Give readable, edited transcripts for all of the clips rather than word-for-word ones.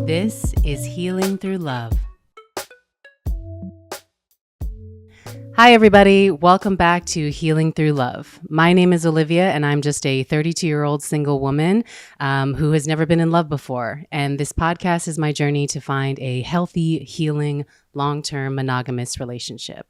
This is Healing Through Love. Hi, everybody. Welcome back to Healing Through Love. My name is Olivia, and I'm just a 32-year-old single woman who has never been in love before. And this podcast is my journey to find a healthy, healing, long-term monogamous relationship.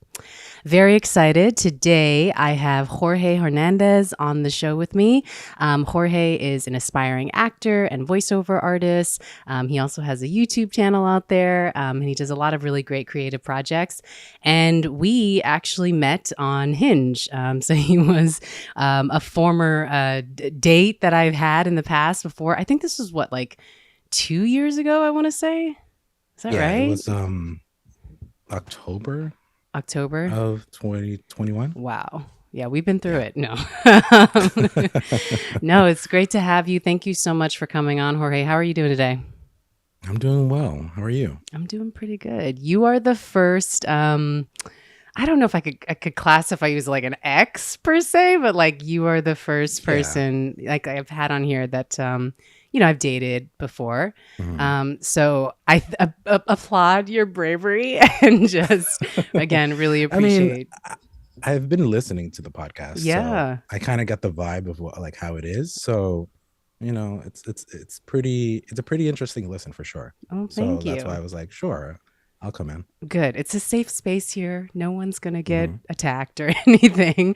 Very excited. Today, I have Jorge Hernandez on the show with me. Jorge is an aspiring actor and voiceover artist. He also has a YouTube channel out there, and he does a lot of really great creative projects. And we actually met on Hinge. So he was a former date that I've had in the past before. I think this was like 2 years ago, I want to say. Is that right? It was October of 2021. Wow. Yeah, we've been through it. No. No, it's great to have you. Thank you so much for coming on, Jorge. How are you doing today? I'm doing well. How are you? I'm doing pretty good. You are the first I don't know if I could classify you as like an ex per se, but like you are the first person like I've had on here that I've dated before. So I applaud your bravery and just again really appreciate. I've been listening to the podcast. Yeah, so I kind of got the vibe of like how it is. So it's a pretty interesting listen for sure. Oh, thank you. That's why I was like, sure, I'll come in. Good. It's a safe space here. No one's going to get attacked or anything.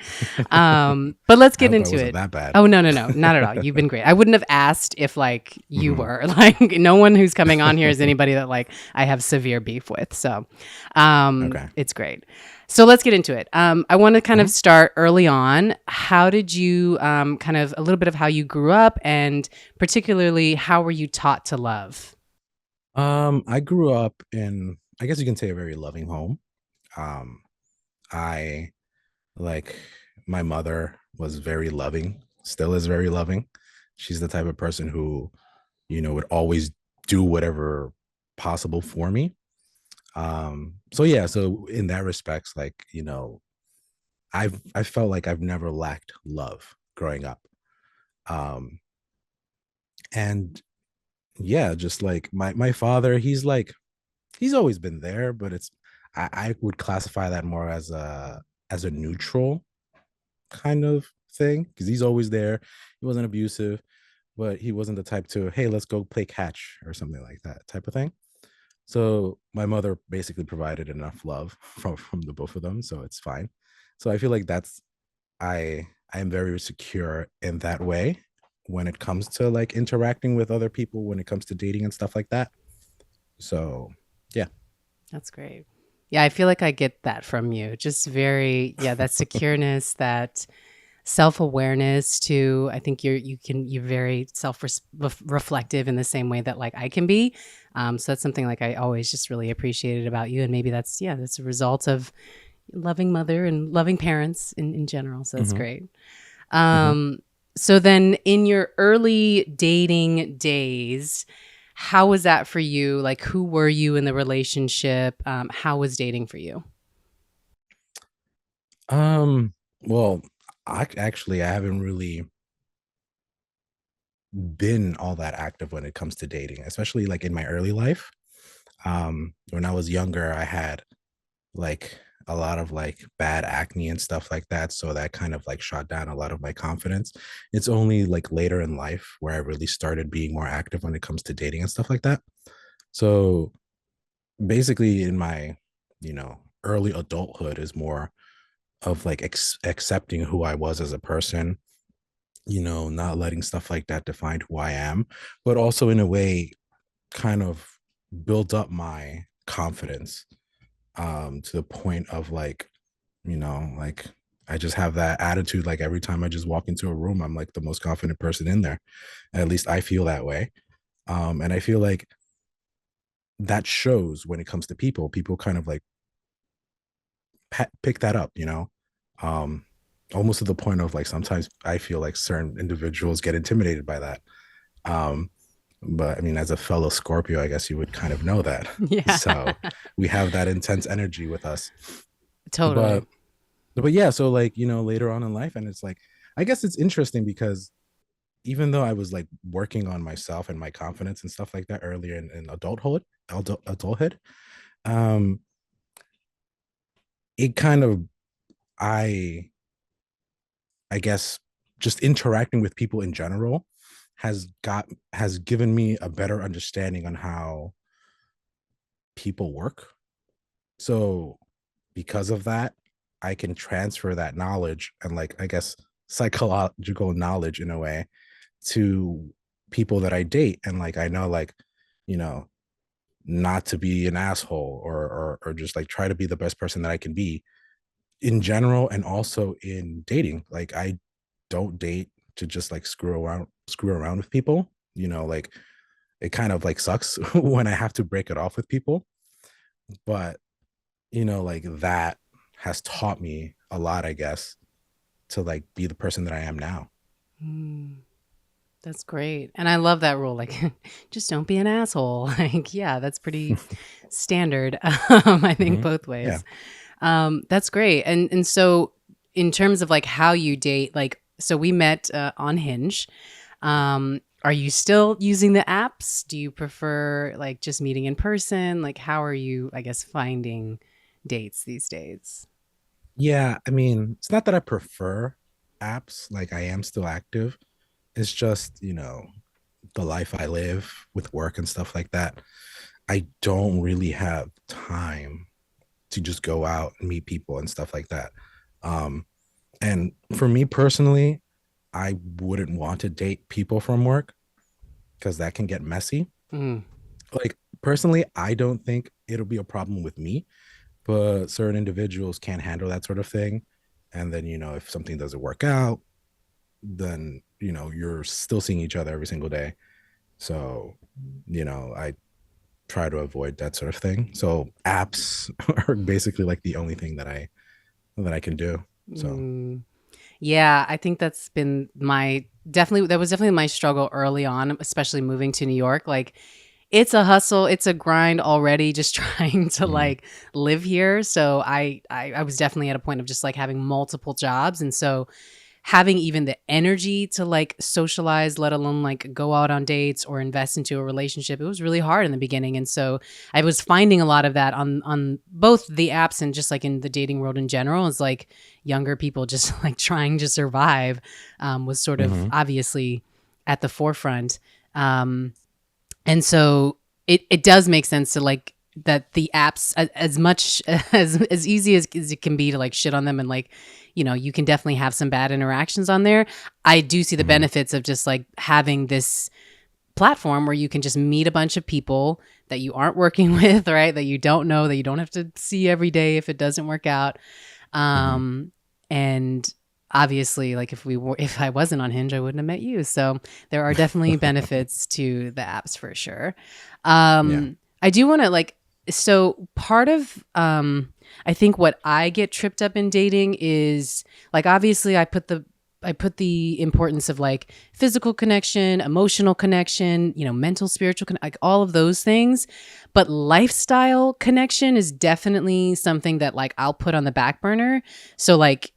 But let's get into it. That bad. Oh, no, not at all. You've been great. I wouldn't have asked if like you were like, no one who's coming on here is anybody that like I have severe beef with. So It's great. So let's get into it. I want to kind of start early on. How did you kind of a little bit of how you grew up and particularly how were you taught to love? I grew up in, I guess you can say, a very loving home. I like my mother was very loving, still is very loving. She's the type of person who, would always do whatever possible for me. So in that respects, like, I felt like I've never lacked love growing up. And yeah, just like my father, he's always been there, but I would classify that more as a neutral kind of thing, because he's always there. He wasn't abusive, but he wasn't the type to, hey, let's go play catch or something like that type of thing. So my mother basically provided enough love from the both of them, so it's fine. So I feel like I am very secure in that way when it comes to like interacting with other people, when it comes to dating and stuff like that. So yeah. That's great. Yeah, I feel like I get that from you. Just very, that secureness, that self-awareness too. I think you're very self-reflective in the same way that like I can be. So that's something like I always just really appreciated about you. And maybe that's a result of loving mother and loving parents in general. So that's great. So then in your early dating days, how was that for you? Like, who were you in the relationship? How was dating for you? Well, I haven't really been all that active when it comes to dating, especially like in my early life. When I was younger, I had like a lot of like bad acne and stuff like that, so that kind of like shot down a lot of my confidence. It's only like later in life where I really started being more active when it comes to dating and stuff like that. So basically in my, early adulthood is more of like accepting who I was as a person, not letting stuff like that define who I am, but also in a way kind of build up my confidence to the point of like, like I just have that attitude. Like every time I just walk into a room, I'm like the most confident person in there. At least I feel that way. And I feel like that shows when it comes to people kind of like pick that up, um, almost to the point of like sometimes I feel like certain individuals get intimidated by that. Um, but I mean, as a fellow Scorpio, I guess you would kind of know that. Yeah, So we have that intense energy with us. totally. But yeah, so like, later on in life, and it's like, I guess it's interesting because even though I was like working on myself and my confidence and stuff like that earlier in adulthood, um, it kind of I I guess just interacting with people in general has given me a better understanding on how people work. So because of that, I can transfer that knowledge and like I guess psychological knowledge in a way to people that I date. And like I know like, you know, not to be an asshole or just like try to be the best person that I can be in general and also in dating. Like I don't date to just like screw around with people. Like it kind of like sucks when I have to break it off with people. But like that has taught me a lot, I guess, to like be the person that I am now. Mm, that's great. And I love that rule. Like, just don't be an asshole. Like, yeah, that's pretty standard. I think Hmm. both Yeah. ways. That's great. And so in terms of like how you date, like, so we met on Hinge. Are you still using the apps? Do you prefer like just meeting in person? Like, how are you, I guess, finding dates these days? Yeah. I mean, it's not that I prefer apps, like I am still active. It's just, the life I live with work and stuff like that. I don't really have time to just go out and meet people and stuff like that. Um, and for me personally, I wouldn't want to date people from work because that can get messy. Mm, Like personally, I don't think it'll be a problem with me, but certain individuals can't handle that sort of thing. And then, if something doesn't work out, then, you're still seeing each other every single day. So, I try to avoid that sort of thing. So apps are basically like the only thing that I can do. So, mm. Yeah, I think that's been my definitely that was definitely my struggle early on, especially moving to New York. Like it's a hustle, it's a grind already just trying to mhm, like live here. So I was definitely at a point of just like having multiple jobs. And so having even the energy to like socialize, let alone like go out on dates or invest into a relationship, it was really hard in the beginning. And so I was finding a lot of that on both the apps and just like in the dating world in general. Is like younger people just like trying to survive was sort of mhm, obviously at the forefront. Um, and so it does make sense to like that the apps as much as easy as it can be to like shit on them and like you can definitely have some bad interactions on there. I do see the mhm, benefits of just like having this platform where you can just meet a bunch of people that you aren't working with, right? That you don't know, that you don't have to see every day if it doesn't work out. mhm. Um, and obviously, like if I wasn't on Hinge, I wouldn't have met you. So there are definitely benefits to the apps for sure. Yeah. I do want to like so part of I think what I get tripped up in dating is like obviously I put the importance of like physical connection, emotional connection, mental, spiritual, like all of those things. But lifestyle connection is definitely something that like I'll put on the back burner. So like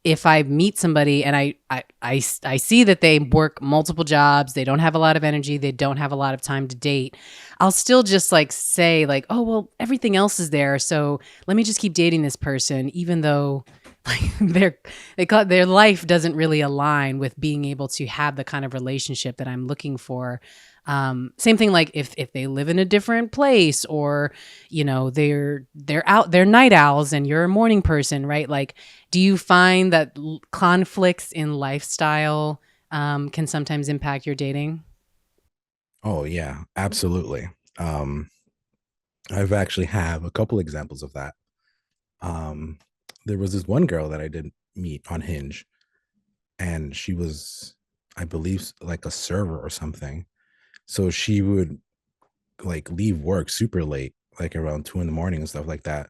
if I meet somebody and I see that they work multiple jobs, they don't have a lot of energy, they don't have a lot of time to date, I'll still just like say like, oh well, everything else is there, so let me just keep dating this person, even though like their life doesn't really align with being able to have the kind of relationship that I'm looking for. Same thing like if they live in a different place or they're night owls and you're a morning person, right? Like do you find that conflicts in lifestyle can sometimes impact your dating? Oh yeah, absolutely. Um, I've actually have a couple examples of that. Um, there was this one girl that I did meet on Hinge, and she was, I believe, like a server or something. So she would like leave work super late, like around 2 in the morning and stuff like that.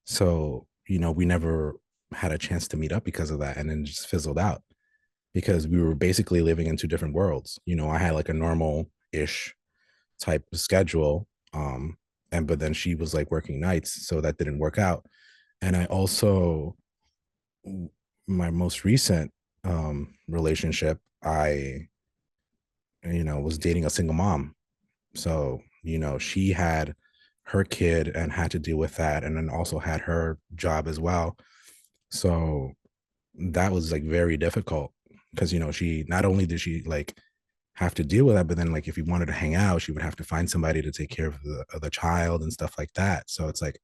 So, we never had a chance to meet up because of that. And then just fizzled out because we were basically living in two different worlds. I had like a normal ish type of schedule. And but then she was like working nights, so that didn't work out. And I also my most recent relationship, I was dating a single mom. So, she had her kid and had to deal with that, and then also had her job as well. So that was like very difficult because, she not only did she like have to deal with that, but then like if you wanted to hang out, she would have to find somebody to take care of the child and stuff like that. So it's like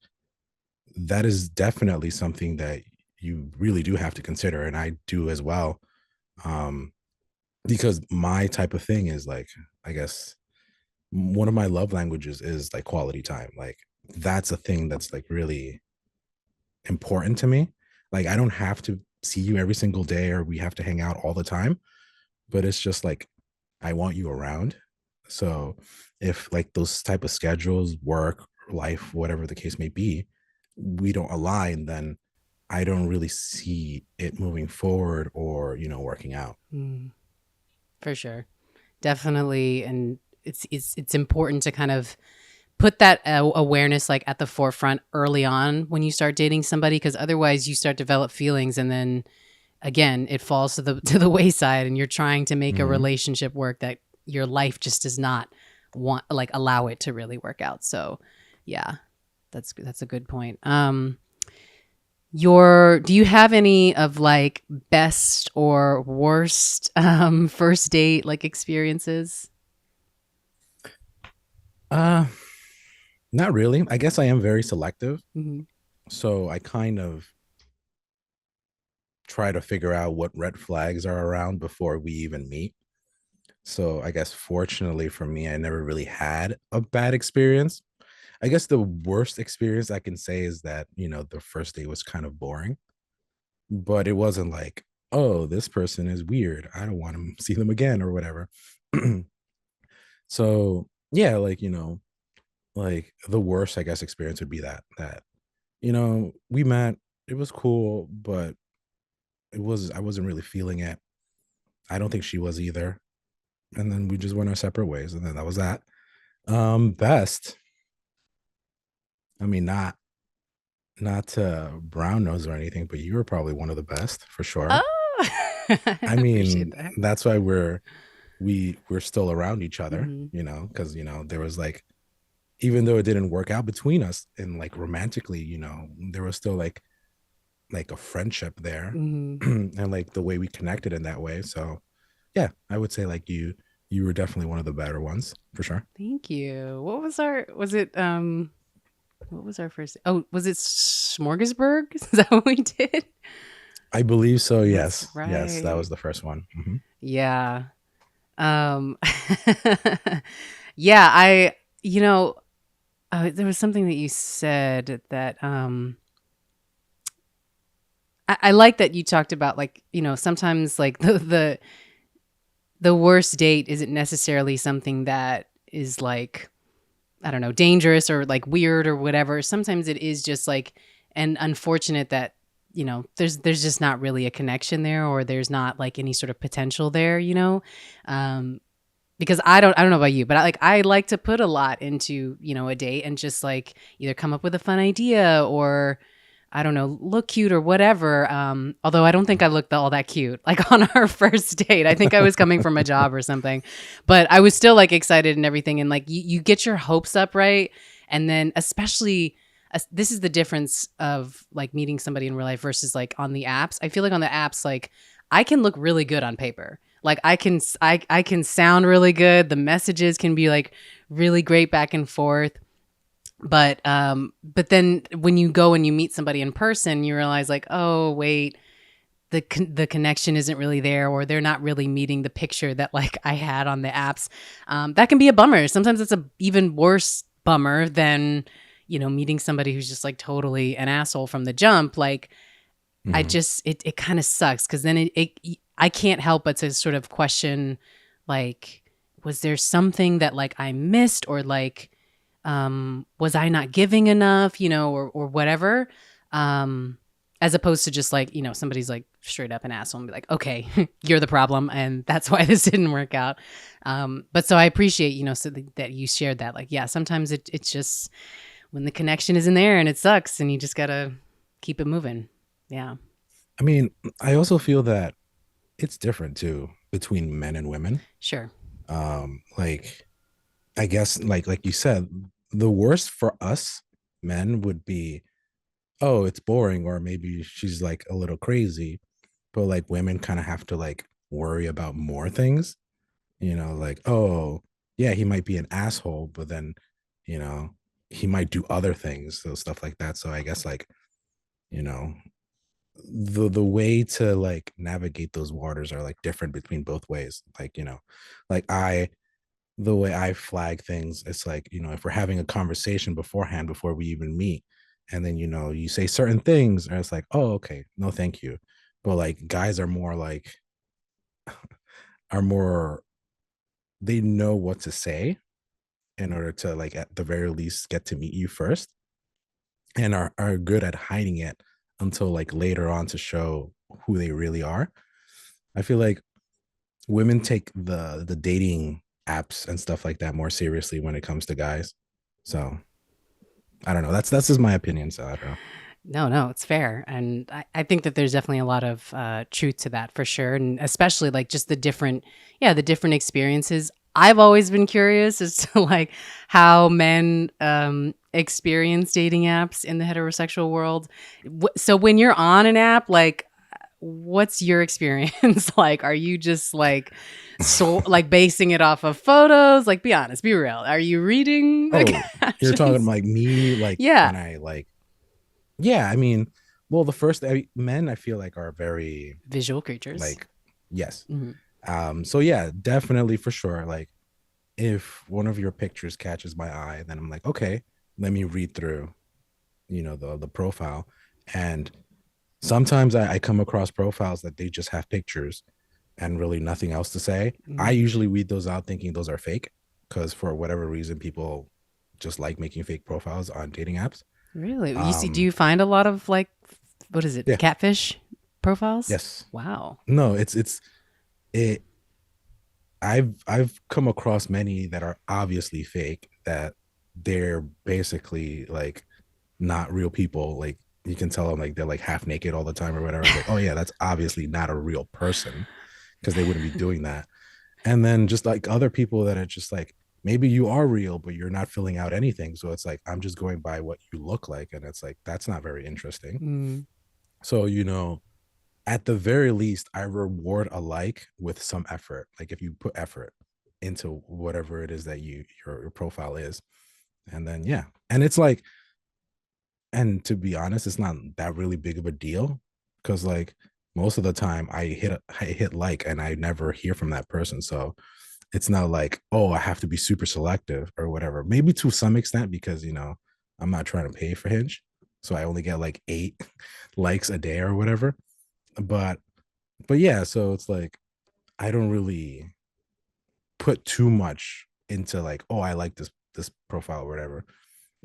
that is definitely something that you really do have to consider, and I do as well. Um, because my type of thing is like, I guess one of my love languages is like quality time. Like that's a thing that's like really important to me. Like I don't have to see you every single day or we have to hang out all the time, but it's just like I want you around. So if like those type of schedules, work, life, whatever the case may be, we don't align, then I don't really see it moving forward or, working out. Mm, for sure. Definitely. And it's important to kind of put that awareness like at the forefront early on when you start dating somebody, because otherwise you start develop feelings, and then again it falls to the to the wayside, and you're trying to make a Mhm. relationship work that your life just does not want, like, allow it to really work out. So yeah, that's a good point. Your Do you have any of like best or worst first date like experiences? Uh, Not really. I guess I am very selective. Hmm. So I kind of try to figure out what red flags are around before we even meet. So I guess fortunately for me, I never really had a bad experience. I guess the worst experience I can say is that, the first day was kind of boring, but it wasn't like, oh, this person is weird. I don't want to see them again or whatever. So yeah, like, like the worst, I guess, experience would be that, we met, it was cool, but I wasn't really feeling it. I don't think she was either. And then we just went our separate ways. And then that was that. Best. I mean, not to brown nose or anything, but you were probably one of the best for sure. Oh, I I appreciate mean, that. that's why we're still around each other, Hmm. because there was like, even though it didn't work out between us and like romantically, there was still like a friendship there Hmm. and like the way we connected in that way. So yeah, I would say like you were definitely one of the better ones for sure. Thank you. What was our first? Oh, was it Smorgasburg? Is that what we did? I believe so. That's Yes, that right. was the first one. Mhm. Yeah. Um yeah, you know, there was something that you said that I like that you talked about, like, sometimes like the worst date isn't necessarily something that is like, I don't know, dangerous or like weird or whatever. Sometimes it is just like an unfortunate that, there's just not really a connection there, or there's not like any sort of potential there, Um because I don't know about you, but I like to put a lot into, a date, and just like either come up with a fun idea, or I don't know, look cute or whatever. Although I don't think I looked all that cute, like on our first date. I think I was coming from a job or something, but I was still like excited and everything. And like you get your hopes up, right? And then especially, this is the difference of like meeting somebody in real life versus like on the apps. I feel like on the apps, like I can look really good on paper. Like I can sound really good. The messages can be like really great back and forth, but then when you go and you meet somebody in person, you realize like, oh wait, the connection isn't really there, or they're not really meeting the picture that like I had on the apps. That can be a bummer. Sometimes it's a even worse bummer than, meeting somebody who's just like totally an asshole from the jump. Like I Mhm. just it kind of sucks, because then I can't help but to sort of question, like, was there something that like I missed, or like, was I not giving enough, or whatever. Um, as opposed to just like, somebody's like straight up an asshole and be like, okay, you're the problem, and that's why this didn't work out. But so I appreciate, so that you shared that. Like, yeah, sometimes it's just when the connection isn't there and it sucks, and you just gotta keep it moving. Yeah. I mean, I also feel that it's different too between men and women. Sure. Like I guess like you said, the worst for us men would be, oh, it's boring, or maybe she's like a little crazy. But like women kind of have to like worry about more things, like, oh, yeah, he might be an asshole, but then, you know, he might do other things, so stuff like that. So I guess like, you know, the way to like navigate those waters are like different between both ways. Like, like the way I flag things, it's like, if we're having a conversation beforehand before we even meet, and then you say certain things, and it's like, oh, okay, no, thank you. But like guys are more they know what to say in order to like at the very least get to meet you first, and are good at hiding it until like later on to show who they really are. I feel like women take the dating apps and stuff like that more seriously when it comes to guys. So I don't know. That's just my opinion. So I don't know. No, no, it's fair. And I think that there's definitely a lot of truth to that for sure. And especially like just the different experiences. I've always been curious as to like how men experience dating apps in the heterosexual world. So when you're on an app, like, what's your experience like? Are you just like, so like basing it off of photos? Like, be honest, be real. Are you reading the Oh, you're talking captions? like me, like Yeah, when I like, yeah. I mean, well, the first men I feel like are very visual creatures. like, yes. Mhm. So yeah, definitely for sure. Like if one of your pictures catches my eye, then I'm like, okay, let me read through, the profile. And sometimes I come across profiles that they just have pictures and really nothing else to say. I Mm. usually weed those out thinking those are fake, because for whatever reason people just like making fake profiles on dating apps. Really? Do Um, you find a lot of like, what is it, yeah, catfish profiles? yes, Wow. no, it's it. I've come across many that are obviously fake, that they're basically like not real people. Like you can tell them like they're like half naked all the time or whatever. It's like, oh yeah, that's obviously not a real person, because they wouldn't be doing that. And then just like other people that are just like, maybe you are real but you're not filling out anything, so it's like I'm just going by what you look like, and it's like that's not very interesting. Mm. So at the very least I reward a like with some effort, like if you put effort into whatever it is that your profile is. And then yeah, and it's like, and to be honest, it's not that really big of a deal, because like most of the time I hit like and I never hear from that person. So it's not like, oh, I have to be super selective or whatever. Maybe to some extent, because I'm not trying to pay for Hinge, so I only get like 8 likes a day or whatever. But yeah, so it's like I don't really put too much into like, oh, I like this profile or whatever.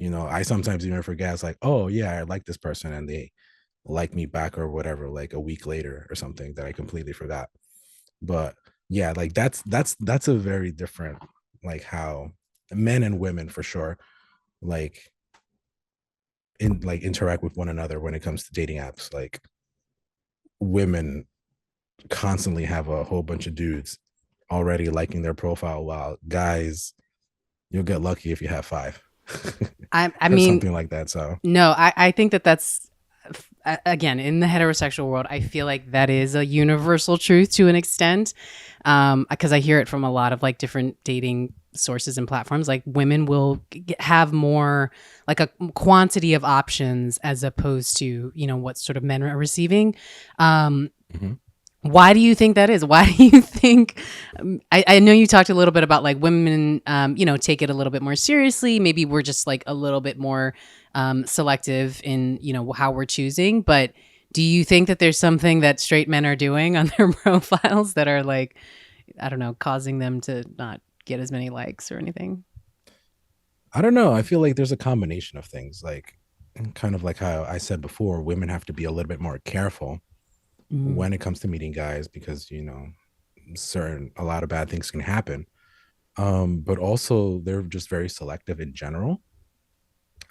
I sometimes even forget. It's like, oh yeah, I like this person, and they like me back or whatever, like a week later or something that I completely forgot. But yeah, like that's a very different, like how men and women for sure, like interact with one another when it comes to dating apps. Like women constantly have a whole bunch of dudes already liking their profile, while guys, you'll get lucky if you have 5 I or mean, something like that. So no, I think that again, in the heterosexual world, I feel like that is a universal truth to an extent. Because I hear it from a lot of like different dating sources and platforms. Like women will have more, like a quantity of options as opposed to, what sort of men are receiving. Um, mhm. Why do you think that is? Why do you think? I know you talked a little bit about like women, take it a little bit more seriously. Maybe we're just like a little bit more selective in, how we're choosing. But do you think that there's something that straight men are doing on their profiles that are like, I don't know, causing them to not get as many likes or anything? I don't know. I feel like there's a combination of things, like kind of like how I said before, women have to be a little bit more careful Mm, when it comes to meeting guys, because certain a lot of bad things can happen. But also they're just very selective in general.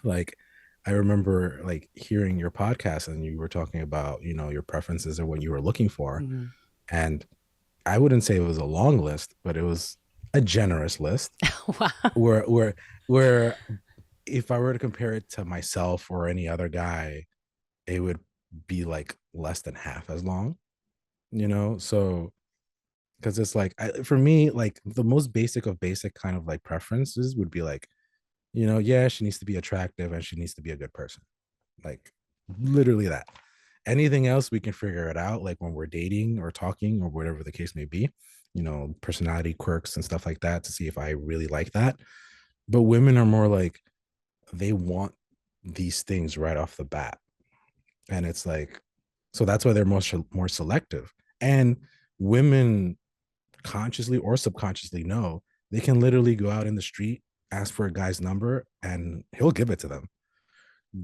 Like I remember like hearing your podcast, and you were talking about, your preferences and what you were looking for. mhm. And I wouldn't say it was a long list, but it was a generous list Wow. where if I were to compare it to myself or any other guy, it would be like less than half as long, you know? So, because it's like, for me, like the most basic of basic kind of like preferences would be like, yeah, she needs to be attractive and she needs to be a good person. Like, literally that. Anything else, we can figure it out, like when we're dating or talking or whatever the case may be, personality quirks and stuff like that to see if I really like that. But women are more like, they want these things right off the bat. And it's like, so that's why they're more selective. And women consciously or subconsciously know they can literally go out in the street, ask for a guy's number, and he'll give it to them.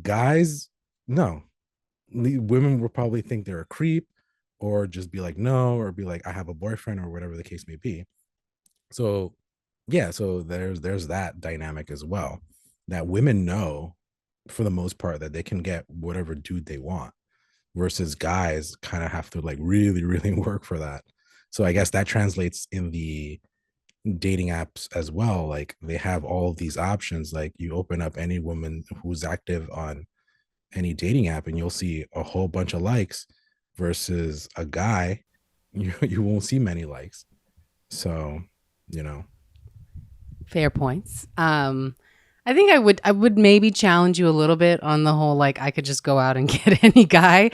Guys, no. Women will probably think they're a creep or just be like, no, or be like, I have a boyfriend or whatever the case may be. So, yeah, so there's that dynamic as well, that women know for the most part that they can get whatever dude they want, versus guys kind of have to like really, really work for that. So I guess that translates in the dating apps as well. Like they have all of these options. Like you open up any woman who's active on any dating app and you'll see a whole bunch of likes, versus a guy, you won't see many likes. So, you know. Fair points. I think I would maybe challenge you a little bit on the whole like I could just go out and get any guy.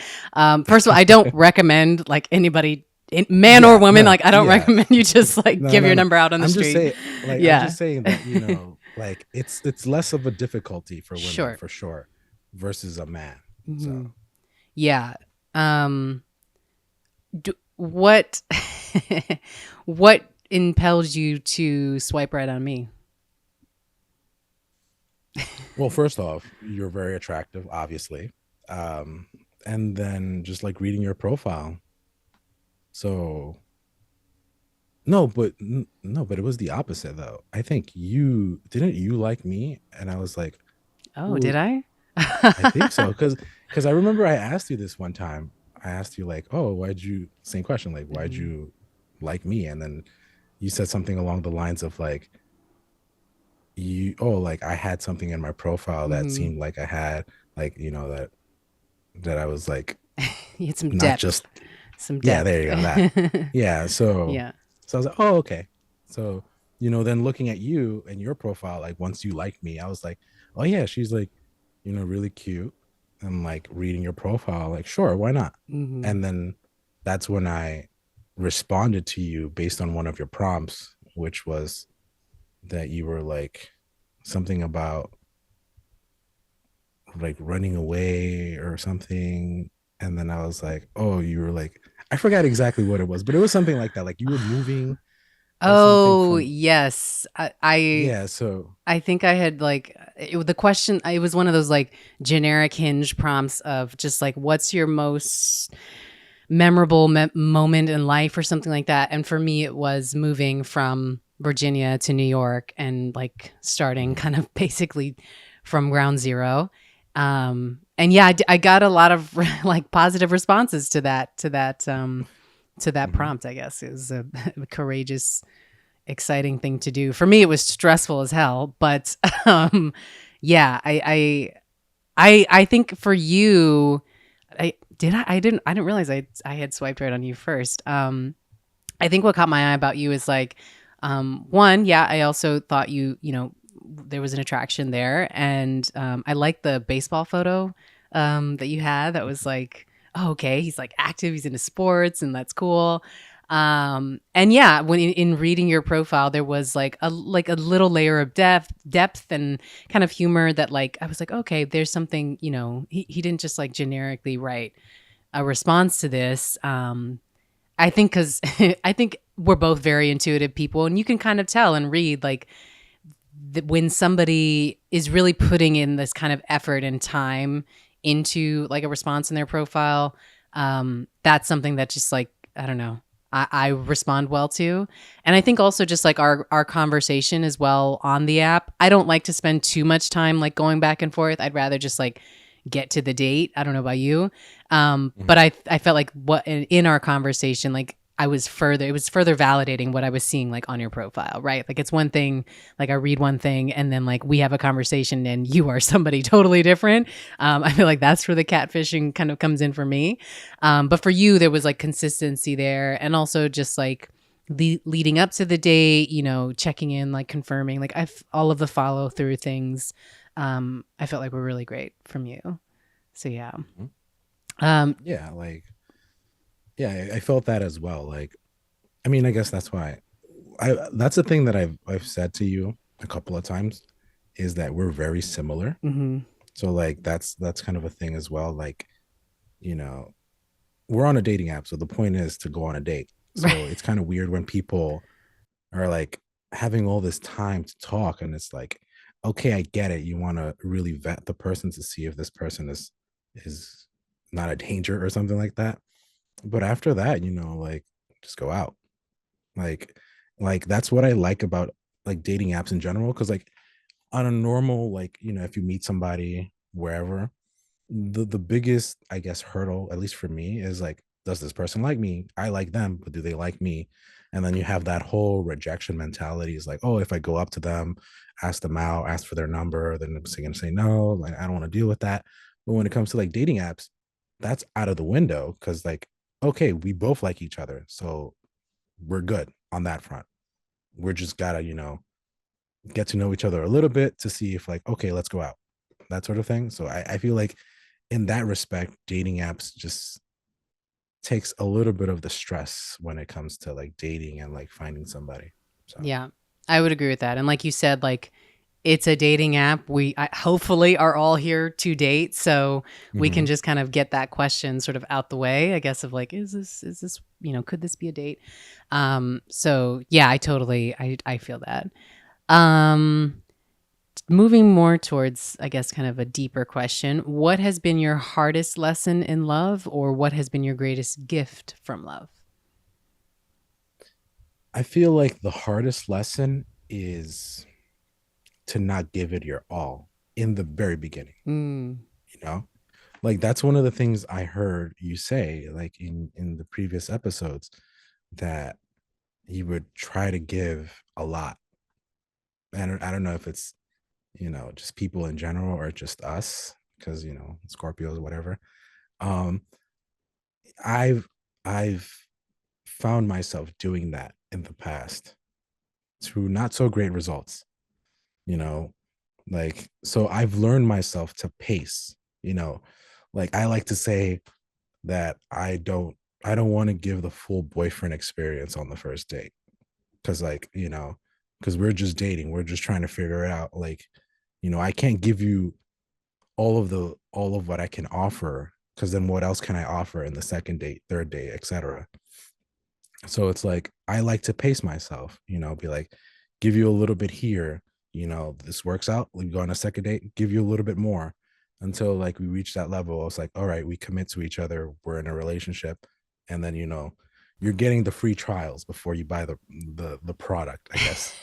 First of all, I don't recommend like anybody, man or Yeah, woman. no, Like I don't yeah. recommend you just like No, give no, your no. number out on the I'm just street. saying, like, I'm Yeah, just saying that, like it's less of a difficulty for women sure. for sure versus a man. So Hmm. Yeah. Um, what what impels you to swipe right on me? well, first off, you're very attractive, obviously. Um, and then just like reading your profile. So no, but no, but it was the opposite though. I think you didn't you like me, and I was like, Oh, did well, I? I think so, because I remember I asked you this one time. I asked you like, oh, why'd you same question, like why'd Hmm. you like me? And then you said something along the lines of like, like I had something in my profile that Hmm. seemed like I had, like, that I was like You had some not depth. just, Some yeah, depth. there you go, that. Yeah, so Yeah. I was like, oh, okay. So, then looking at you and your profile, like once you liked me, I was like, oh yeah, she's like, really cute. And like reading your profile, like, sure, why not? Hmm. And then that's when I responded to you based on one of your prompts, which was that you were like something about like running away or something. And then I was like, oh, you were like, I forgot exactly what it was, but it was something like that. Like you were moving or something Oh, from, yes. I yeah. So, I think I had like the question. It was one of those like generic hinge prompts of just like, what's your most memorable moment in life or something like that. And for me, it was moving from Virginia to New York and like starting mhm, kind of basically from ground zero. And yeah, I got a lot of like positive responses to that mhm, prompt. I guess it was a courageous, exciting thing to do. For me, it was stressful as hell, but yeah, I think for you, I didn't realize I had swiped right on you first. I think what caught my eye about you is like, one, yeah, I also thought there was an attraction there, and I liked the baseball photo that you had. That was like, oh, okay, he's like active, he's into sports, and that's cool. And yeah, when in reading your profile, there was like a little layer of depth and kind of humor that like I was like, okay, there's something, he didn't just like generically write a response to this. I think because I think we're both very intuitive people, and you can kind of tell and read like when somebody is really putting in this kind of effort and time into like a response in their profile. That's something that just like I don't know. I respond well to, and I think also just like our conversation as well on the app. I don't like to spend too much time like going back and forth. I'd rather just like get to the date. I don't know about you, mhm, but I felt like what in our conversation, like it was further validating what I was seeing like on your profile, right? Like it's one thing, like I read one thing and then like we have a conversation and you are somebody totally different. I feel like that's where the catfishing kind of comes in for me. But for you, there was like consistency there, and also just like leading up to the date, you know, checking in, like confirming, like all of the follow through things. I felt like were really great from you. So yeah. Mhm. Um, Yeah, like yeah, I felt that as well. Like, I mean, I guess that's why that's the thing that I've said to you a couple of times is that we're very similar. mhm. So like that's kind of a thing as well. Like, you know, we're on a dating app, so the point is to go on a date. So it's kind of weird when people are like having all this time to talk and it's like, okay, I get it. You want to really vet the person to see if this person is not a danger or something like that. But after that, like just go out. Like like that's what I like about like dating apps in general. Cause like on a normal, like, if you meet somebody wherever, the biggest, I guess, hurdle, at least for me, is like, does this person like me? I like them, but do they like me? And then you have that whole rejection mentality is like, oh, if I go up to them, ask them out, ask for their number, then I'm gonna say no, like I don't want to deal with that. But when it comes to like dating apps, that's out of the window because like, okay, we both like each other. So we're good on that front. We're just gotta, get to know each other a little bit to see if like, okay, let's go out, that sort of thing. So I feel like in that respect, dating apps just takes a little bit of the stress when it comes to like dating and like finding somebody. So Yeah, I would agree with that. And like you said, like it's a dating app. Hopefully are all here to date, so we can mhm. just kind of get that question sort of out the way, I guess, of like, is this, you know, could this be a date? So yeah, I feel that. Um, moving more towards, I guess, kind of a deeper question. What has been your hardest lesson in love, or what has been your greatest gift from love? I feel like the hardest lesson is to not give it your all in the very beginning, Mm, you know? Like that's one of the things I heard you say like in the previous episodes that you would try to give a lot. I don't know if it's, just people in general or just us because, Scorpios, whatever. Um, I've found myself doing that in the past to not so great results, you know, like so I've learned myself to pace, you know, like I like to say that I don't want to give the full boyfriend experience on the first date because like, because we're just dating, we're just trying to figure it out. Like, I can't give you all of what I can offer because then what else can I offer in the second date, third date, etc. So it's like I like to pace myself, be like, give you a little bit here, this works out. We go on a second date, give you a little bit more until like we reach that level. It's like, all right, we commit to each other, we're in a relationship, and then you're getting the free trials before you buy the product, I guess.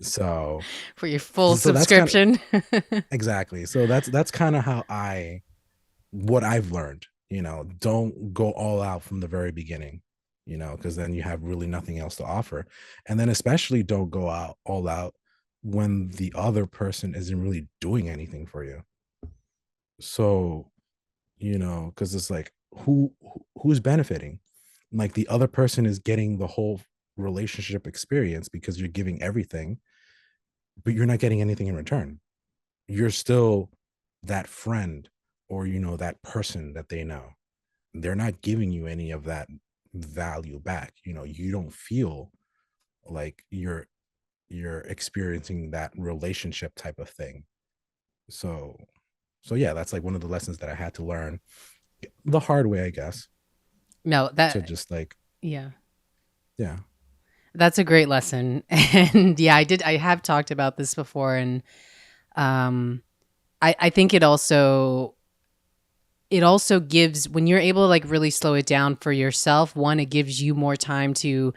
So for your full so that's kind of subscription. exactly. So that's kind of how what I've learned, don't go all out from the very beginning, because then you have really nothing else to offer. And then especially don't go out all out when the other person isn't really doing anything for you. So, because it's like who's benefiting? Like the other person is getting the whole relationship experience because you're giving everything, but you're not getting anything in return. You're still that friend or that person that they know. They're not giving you any of that value back. You don't feel like you're experiencing that relationship type of thing. So so yeah, that's like one of the lessons that I had to learn the hard way, I guess, No, to that just like yeah. yeah. That's a great lesson. And yeah, I have talked about this before, and um I think it also gives, when you're able to like really slow it down for yourself, one, it gives you more time to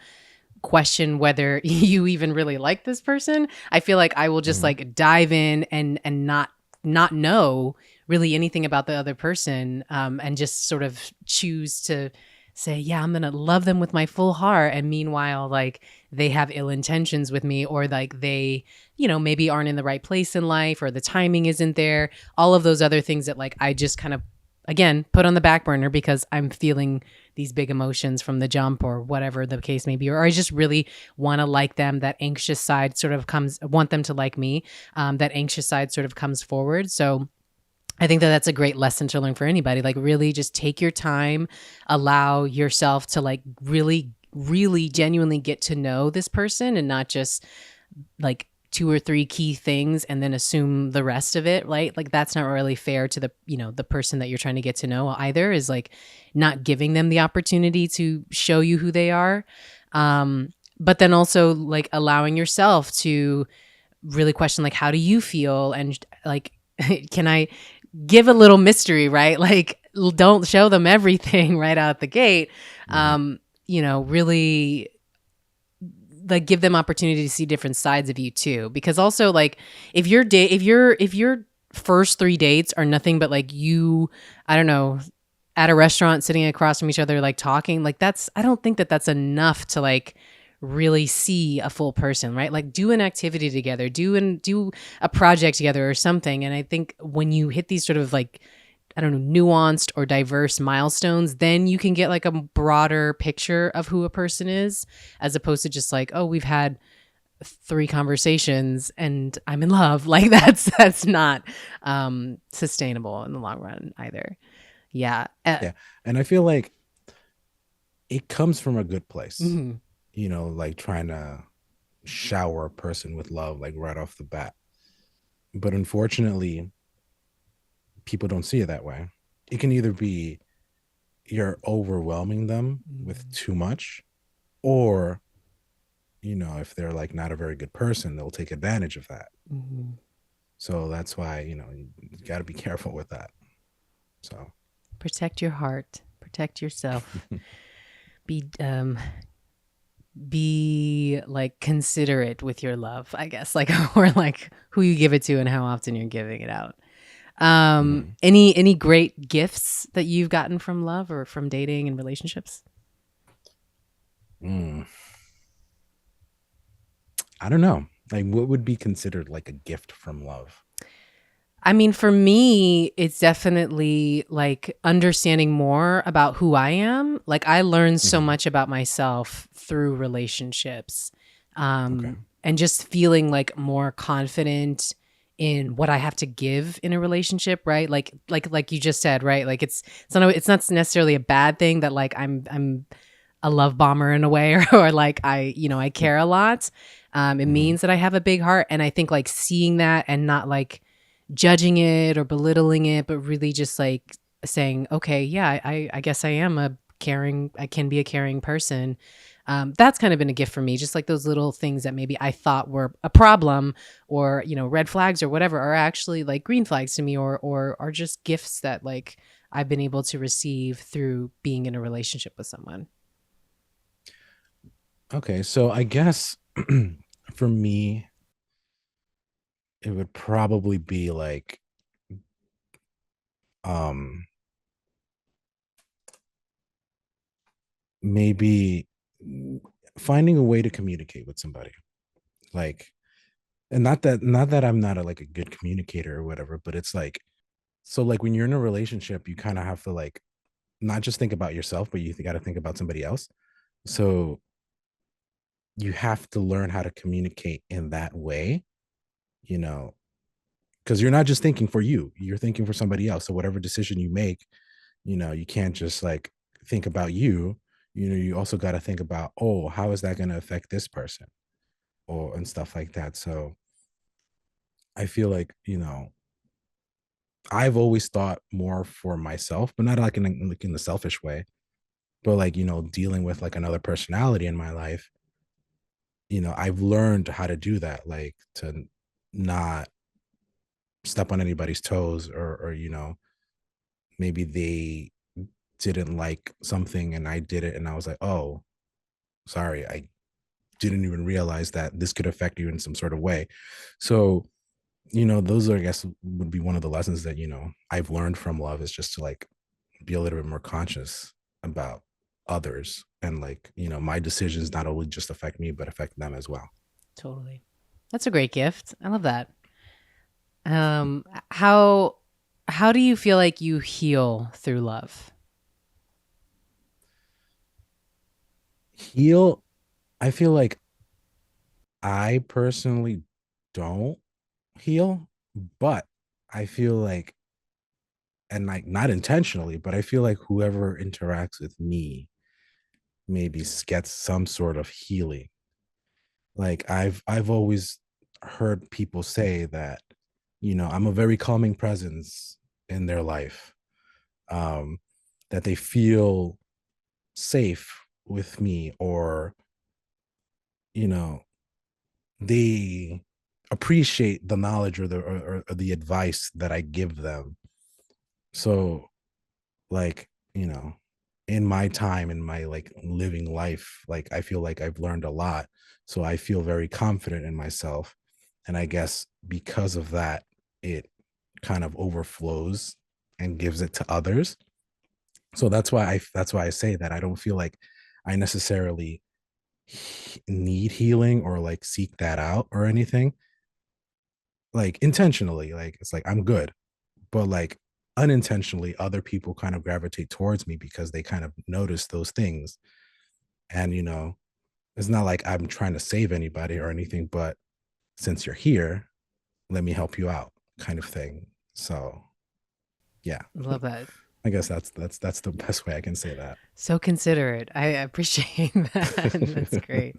question whether you even really like this person. I feel like I will just Mhm. like dive in and not know really anything about the other person, and just sort of choose to say, yeah, I'm going to love them with my full heart. And meanwhile, like they have ill intentions with me, or like they, maybe aren't in the right place in life, or the timing isn't there. All of those other things that like I just kind of, again, put on the back burner because I'm feeling these big emotions from the jump or whatever the case may be. Or I just really want to like them. That anxious side sort of comes, want them to like me. That anxious side sort of comes forward. So I think that that's a great lesson to learn for anybody. Like, really just take your time, allow yourself to like really, really genuinely get to know this person and not just like two or three key things and then assume the rest of it, right? Like that's not really fair to the, the person that you're trying to get to know either, is like not giving them the opportunity to show you who they are. But then also like allowing yourself to really question like, how do you feel? And like, can I give a little mystery, right? Like don't show them everything right out the gate. Mhm. Really like give them opportunity to see different sides of you too. Because also like if your first 3 dates are nothing but like you, I don't know, at a restaurant sitting across from each other like talking, like I don't think that that's enough to like really see a full person, right? Like do an activity together, do a project together or something. And I think when you hit these sort of like, I don't know, nuanced or diverse milestones, then you can get like a broader picture of who a person is, as opposed to just like, oh, we've had 3 conversations and I'm in love. Like that's not sustainable in the long run either. Yeah. Yeah. And I feel like it comes from a good place, Mhm. like trying to shower a person with love, like right off the bat. But unfortunately, people don't see it that way. It can either be you're overwhelming them with Mhm. too much, or, if they're like not a very good person, they'll take advantage of that. Mhm. So that's why, you got to be careful with that. So, Protect your heart. Protect yourself. Be be like considerate with your love, I guess, like or like who you give it to and how often you're giving it out. mhm. Any great gifts that you've gotten from love or from dating and relationships? Mm, I don't know. Like, what would be considered like a gift from love? I mean, for me, it's definitely like understanding more about who I am. Like I learned so Hmm. much about myself through relationships. Okay. And just feeling like more confident in what I have to give in a relationship, right? Like you just said, right? Like it's not necessarily a bad thing that like I'm a love bomber in a way or like I care a lot. It Hmm. means that I have a big heart, and I think like seeing that and not like judging it or belittling it, but really just like saying, okay, yeah, I guess I can be a caring person. That's kind of been a gift for me. Just like those little things that maybe I thought were a problem or, red flags or whatever are actually like green flags to me, or are just gifts that like I've been able to receive through being in a relationship with someone. Okay. So I guess for me, it would probably be like, um, maybe finding a way to communicate with somebody. Like, and not that I'm not like a good communicator or whatever, but it's like, so like when you're in a relationship, you kind of have to like not just think about yourself, but you got to think about somebody else. So you have to learn how to communicate in that way, you know, because you're not just thinking for you, you're thinking for somebody else. So whatever decision you make, you can't just like think about you. You also got to think about, oh, how is that going to affect this person, or and stuff like that. So I feel like, I've always thought more for myself, but not like in the selfish way, but like, dealing with like another personality in my life. I've learned how to do that, like to not step on anybody's toes, or maybe they didn't like something and I did it and I was like, "Oh, sorry. I didn't even realize that this could affect you in some sort of way." So, those are, I guess, would be one of the lessons that, I've learned from love, is just to like be a little bit more conscious about. others, and like, my decisions not only just affect me but affect them as well. Totally. That's a great gift. I love that. How do you feel like you heal through love? Heal, I feel like I personally don't heal, but I feel like, and like not intentionally, but I feel like whoever interacts with me maybe gets some sort of healing. Like I've always heard people say that, I'm a very calming presence in their life. Um, that they feel safe with me, or, you know, they appreciate the knowledge or or the advice that I give them. So like, in my time, in my like living life, like I feel like I've learned a lot. So I feel very confident in myself. And I guess because of that, it kind of overflows and gives it to others. So that's why I say that I don't feel like I necessarily need healing or like seek that out or anything, like intentionally. Like it's like I'm good, but like unintentionally other people kind of gravitate towards me because they kind of notice those things. And it's not like I'm trying to save anybody or anything, but since you're here, let me help you out, kind of thing. So yeah. Love that. I guess that's the best way I can say that. So considerate. I appreciate that. That's great.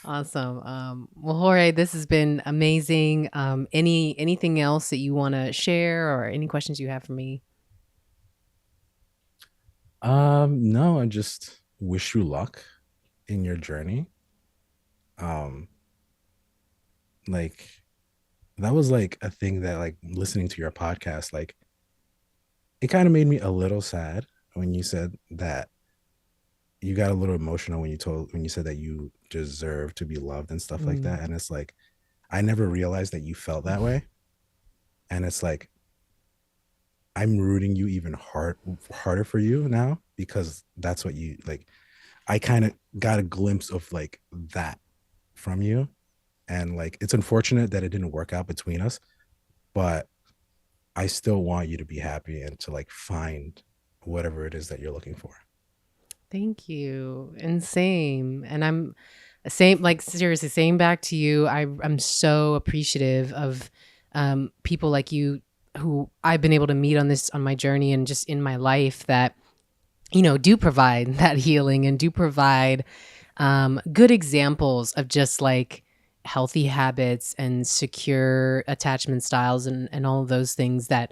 Awesome. Well, Jorge, this has been amazing. Anything else that you want to share or any questions you have for me? No, I just wish you luck in your journey. Um, like that was like a thing that, like, listening to your podcast, like it kind of made me a little sad when you said that you got a little emotional when you said that you deserve to be loved and stuff like Mm. that. And it's like I never realized that you felt that way. And it's like I'm rooting you even harder for you now, because that's what you like. I kind of got a glimpse of like that from you. And like it's unfortunate that it didn't work out between us, but I still want you to be happy and to like find whatever it is that you're looking for. Thank you. And same. And I'm same, like seriously, same back to you. I'm so appreciative of people like you who I've been able to meet on my journey and just in my life that, do provide that healing and do provide good examples of just like healthy habits and secure attachment styles and all of those things that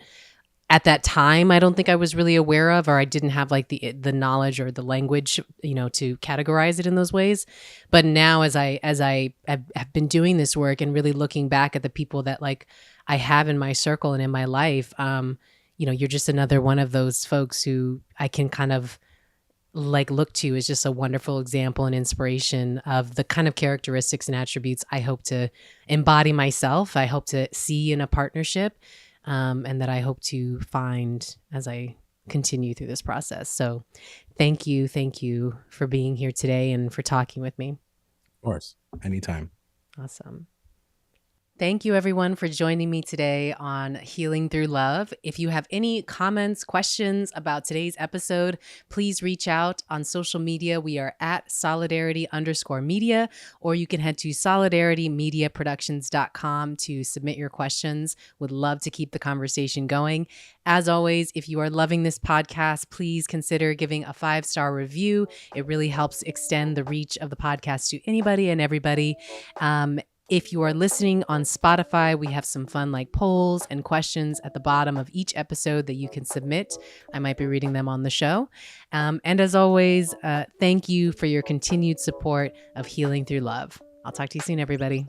at that time I don't think I was really aware of, or I didn't have like the knowledge or the language, to categorize it in those ways. But now as I have been doing this work and really looking back at the people that like I have in my circle and in my life, you're just another one of those folks who I can kind of like look to as just a wonderful example and inspiration of the kind of characteristics and attributes I hope to embody myself. I hope to see in a partnership, and that I hope to find as I continue through this process. So thank you for being here today and for talking with me. Of course, anytime. Awesome. Thank you, everyone, for joining me today on Healing Through Love. If you have any comments, questions about today's episode, please reach out on social media. We are at solidarity_media, or you can head to solidaritymediaproductions.com to submit your questions. Would love to keep the conversation going. As always, if you are loving this podcast, please consider giving a 5-star review. It really helps extend the reach of the podcast to anybody and everybody. If you are listening on Spotify, we have some fun like polls and questions at the bottom of each episode that you can submit. I might be reading them on the show. And as always, thank you for your continued support of Healing Through Love. I'll talk to you soon, everybody.